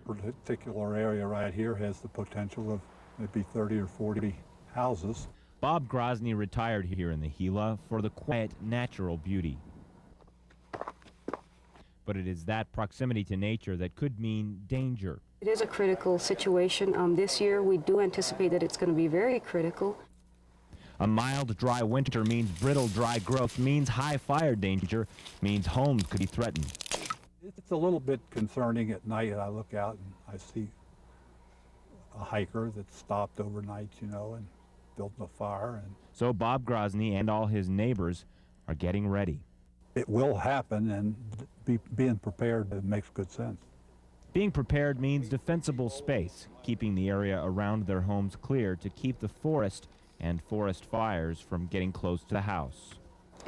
particular area right here has the potential of maybe 30 or 40 houses. Bob Grozny retired here in the Gila for the quiet, natural beauty. But it is that proximity to nature that could mean danger. It is a critical situation. This year we do anticipate that it's going to be very critical. A mild, dry winter means brittle, dry growth, means high fire danger, means homes could be threatened. It's a little bit concerning at night. I look out and I see a hiker that stopped overnight, you know, and built a fire. And so Bob Grozny and all his neighbors are getting ready. It will happen, and being prepared makes good sense. Being prepared means defensible space, keeping the area around their homes clear to keep the forest and forest fires from getting close to the house.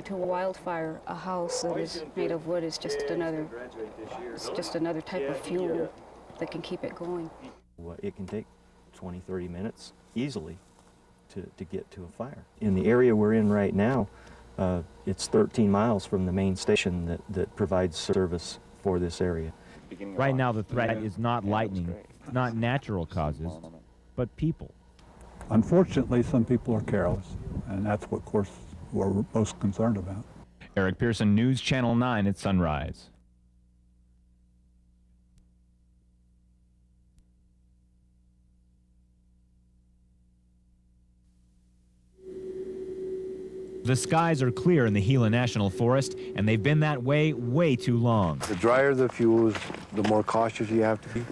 To a wildfire, a house that is made of wood is just another type of fuel that can keep it going. It can take 20, 30 minutes easily to get to a fire. In the area we're in right now, it's 13 miles from the main station that provides service for this area. Right now the threat is not lightning, not natural causes, but people. Unfortunately, some people are careless, and that's what, of course, we're most concerned about. Eric Pearson, News Channel 9 at sunrise. The skies are clear in the Gila National Forest, and they've been that way too long. The drier the fuels, the more cautious you have to be.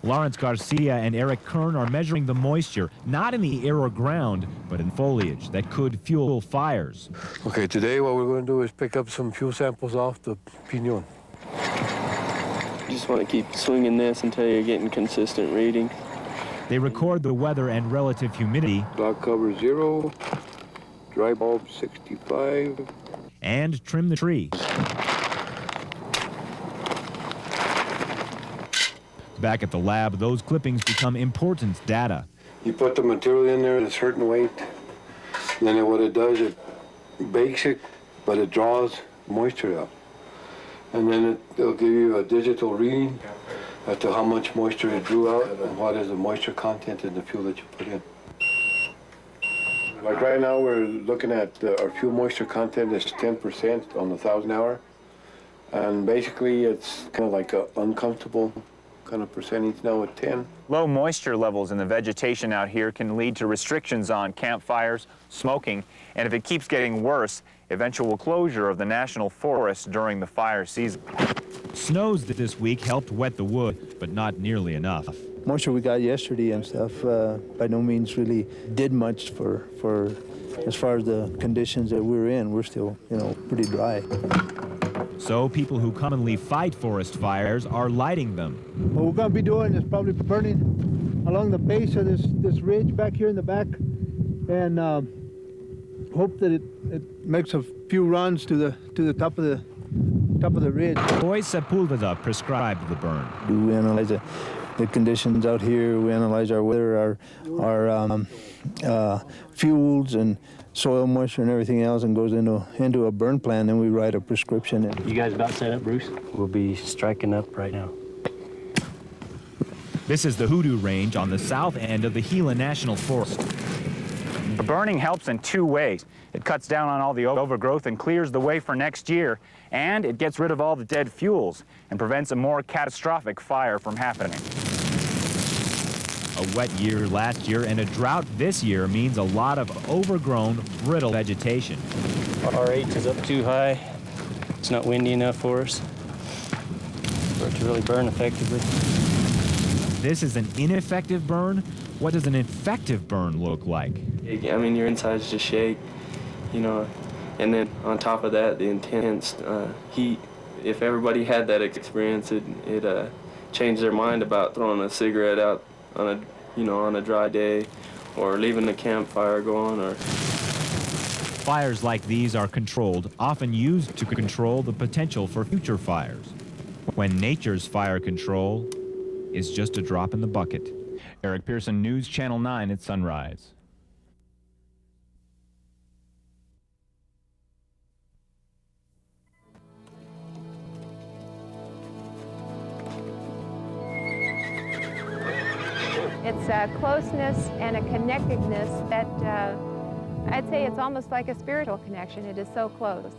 Lawrence Garcia and Eric Kern are measuring the moisture, not in the air or ground, but in foliage that could fuel fires. Okay, today what we're going to do is pick up some fuel samples off the pinon. You just want to keep swinging this until you're getting consistent reading. They record the weather and relative humidity. Cloud cover 0, dry bulb 65. And trim the trees. Back at the lab, those clippings become important data. You put the material in there at a certain weight, and then what it does, it bakes it, but it draws moisture out. And then it'll give you a digital reading as to how much moisture it drew out and what is the moisture content in the fuel that you put in. Like right now, we're looking at our fuel moisture content is 10% on the 1,000 hour. And basically, it's kind of like an uncomfortable kind of percentage now at 10. Low moisture levels in the vegetation out here can lead to restrictions on campfires, smoking, and if it keeps getting worse, eventual closure of the national forest during the fire season. Snows this week helped wet the wood, but not nearly enough. Moisture we got yesterday and stuff by no means really did much for as far as the conditions that we're in. We're still, pretty dry. So people who commonly fight forest fires are lighting them. What we're going to be doing is probably burning along the base of this ridge back here in the back, and hope that it makes a few runs to the top of the ridge. Roy Sepulveda prescribed the burn. We analyze the conditions out here. We analyze our weather, our fuels and soil moisture and everything else, and goes into a burn plan. Then we write a prescription. You guys about set up, Bruce? We'll be striking up right now. This is the Hoodoo Range on the south end of the Gila National Forest. The burning helps in two ways. It cuts down on all the overgrowth and clears the way for next year, and it gets rid of all the dead fuels and prevents a more catastrophic fire from happening. A wet year last year and a drought this year means a lot of overgrown, brittle vegetation. RH is up too high. It's not windy enough for us for it to really burn effectively. This is an ineffective burn? What does an effective burn look like? I mean, your insides just shake, and then on top of that, the intense heat. If everybody had that experience, it changed their mind about throwing a cigarette out on a dry day, or leaving the campfire going. Or fires like these are controlled, often used to control the potential for future fires, when nature's fire control is just a drop in the bucket. Eric Pearson, News Channel 9 at sunrise. It's a closeness and a connectedness that I'd say it's almost like a spiritual connection. It is so close.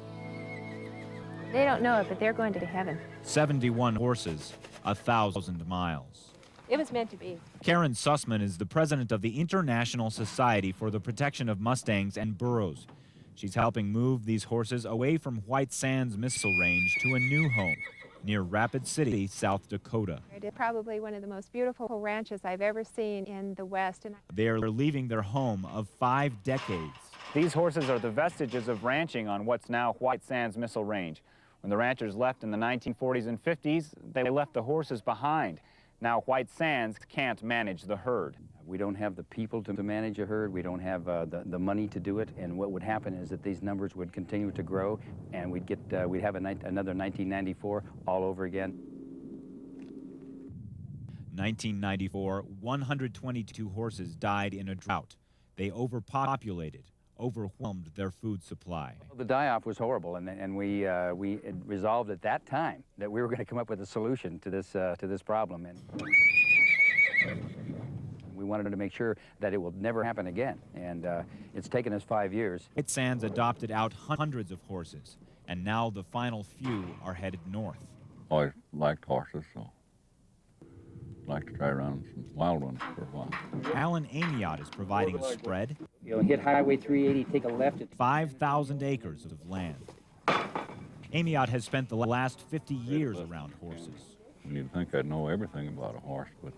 They don't know it, but they're going to heaven. 71 horses, 1,000 miles. It was meant to be. Karen Sussman is the president of the International Society for the Protection of Mustangs and Burros. She's helping move these horses away from White Sands Missile Range to a new home near Rapid City, South Dakota. It's probably one of the most beautiful ranches I've ever seen in the West. And They are leaving their home of 5 decades. These horses are the vestiges of ranching on what's now White Sands Missile Range. When the ranchers left in the 1940s and 50s, they left the horses behind. Now White Sands can't manage the herd. We don't have the people to manage a herd. We don't have the money to do it. And what would happen is that these numbers would continue to grow, and we'd have another 1994 all over again. 1994, 122 horses died in a drought. They overpopulated, overwhelmed their food supply. The die-off was horrible, and we resolved at that time that we were going to come up with a solution to this problem. And we wanted to make sure that it will never happen again, and it's taken us 5 years. White Sands adopted out hundreds of horses, and now the final few are headed north. Always liked horses, so like to try around some wild ones for a while. Alan Amiot is providing a spread. You'll hit Highway 380, take a left. 5,000 acres of land. Amiot has spent the last 50 years around horses. You'd think I'd know everything about a horse, but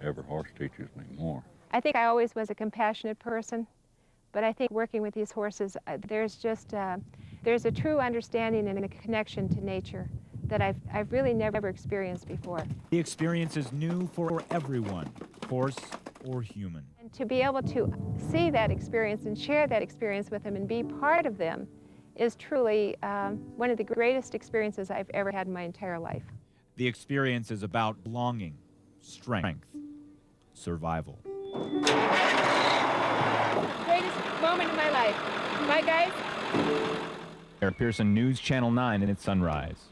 every horse teaches me more. I think I always was a compassionate person, but I think working with these horses, there's a true understanding and a connection to nature that I've really never experienced before. The experience is new for everyone, horse or human. And to be able to see that experience and share that experience with them and be part of them is truly one of the greatest experiences I've ever had in my entire life. The experience is about belonging, strength, survival. Greatest moment of my life. Bye, guys. Eric Pearson, News Channel 9 in its sunrise.